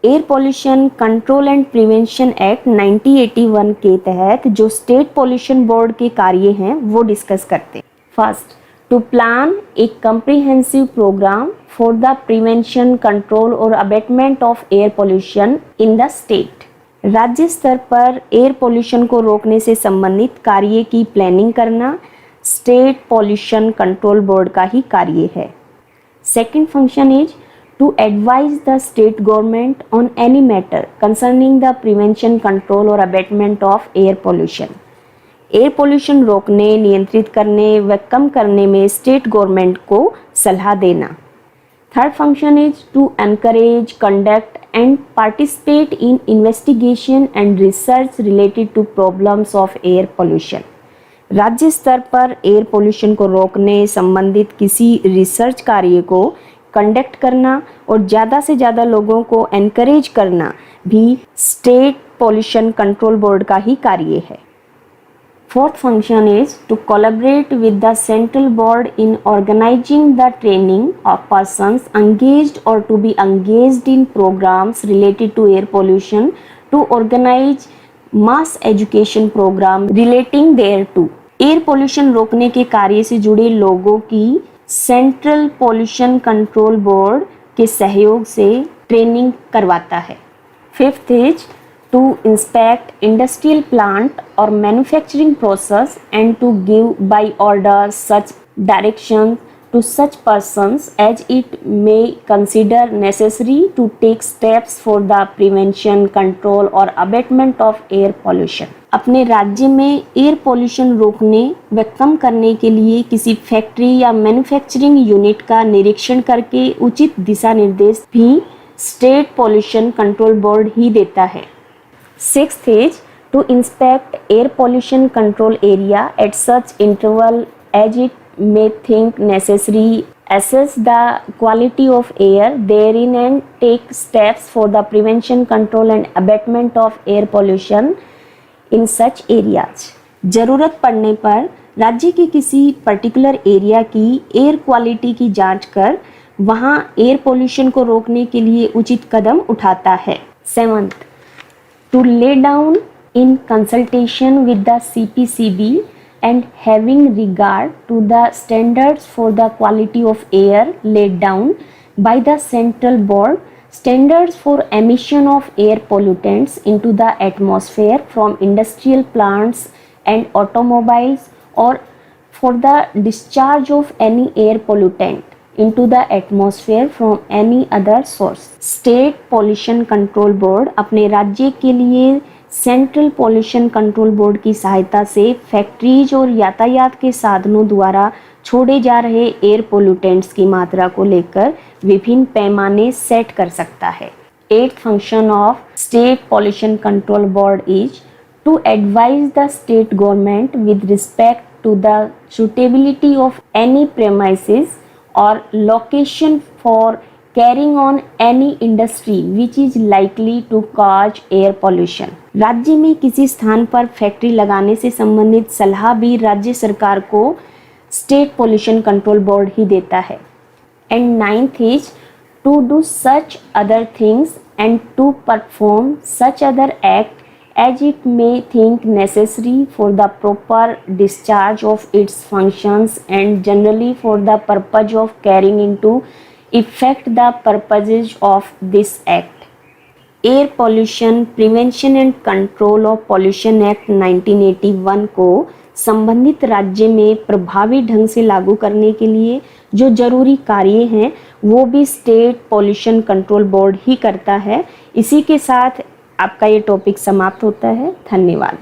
Air pollution control and prevention act 1981 के तहत जो स्टेट पॉल्यूशन बोर्ड के कार्य हैं वो डिस्कस करते हैं। First, to plan a comprehensive programme for the prevention, control और abatement of air pollution in the state. राज्य स्तर पर एयर पॉल्यूशन को रोकने से संबंधित कार्य की प्लानिंग करना स्टेट पॉल्यूशन कंट्रोल बोर्ड का ही कार्य है। Second function is to advise the state government on any matter concerning the prevention, control और abatement of air pollution। Air पोल्यूशन रोकने, नियंत्रित करने व कम करने में स्टेट गवर्नमेंट को सलाह देना। Third function is to encourage, conduct and participate in investigation and research related to problems of air pollution. राज्य स्तर पर एयर पोल्यूशन को रोकने संबंधित किसी रिसर्च कार्य को कंडक्ट करना और ज़्यादा से ज़्यादा लोगों को एनकरेज करना भी स्टेट पॉल्यूशन कंट्रोल बोर्ड का ही कार्य है। Fourth function is to collaborate with the central board in organising the training of persons engaged और to be engaged in programmes related to air pollution, to organise mass education programme relating thereto. Air पोल्यूशन रोकने के कार्य से जुड़े लोगों की central pollution control board के सहयोग से ट्रेनिंग करवाता है। Fifth is to inspect industrial plant और manufacturing process and to give by order such direction to such persons as it may consider necessary to take steps for the prevention, control or abatement of air pollution। अपने राज्य में air पोल्यूशन रोकने व कम करने के लिए किसी फैक्ट्री या मैन्युफैक्चरिंग यूनिट का निरीक्षण करके उचित दिशा निर्देश भी स्टेट पोल्यूशन कंट्रोल बोर्ड ही देता है। Sixth is to inspect air pollution control area at such interval as it may think necessary, assess the quality of air therein and take steps for the prevention, control and abatement of air pollution in such areas। जरूरत पड़ने पर राज्य के किसी particular area की air quality की जांच कर वहां एयर पोल्यूशन को रोकने के लिए उचित कदम उठाता है। Seventh, to lay down in consultation with the CPCB and having regard to the standards for the quality of air laid down by the central board, standards for emission of air pollutants into the atmosphere from industrial plants and automobiles, or for the discharge of any air pollutant into the atmosphere from any other source। State Pollution Control Board अपने राज्य के लिए central pollution control board की सहायता से factories और यातायात के साधनों द्वारा छोड़े जा रहे एयर पोल्यूटेंट्स की मात्रा को लेकर विभिन्न पैमाने सेट कर सकता है। Eighth function of state pollution control board is to advise the state government with respect to the suitability of any premises और location for carrying on any industry which is likely to cause air pollution। राज्य में किसी स्थान पर factory लगाने से संबंधित सलाह भी राज्य सरकार को स्टेट पॉल्यूशन कंट्रोल बोर्ड ही देता है। And ninth is to do such other things and to perform such other act as it may think necessary for the proper discharge of its functions and generally for the purpose of carrying into effect the purposes of this act। Air pollution prevention and control of pollution act 1981 को संबंधित राज्य में प्रभावी ढंग से लागू करने के लिए जो जरूरी कार्य हैं वो भी स्टेट पॉल्यूशन कंट्रोल बोर्ड ही करता है। इसी के साथ आपका ये टॉपिक समाप्त होता है। धन्यवाद।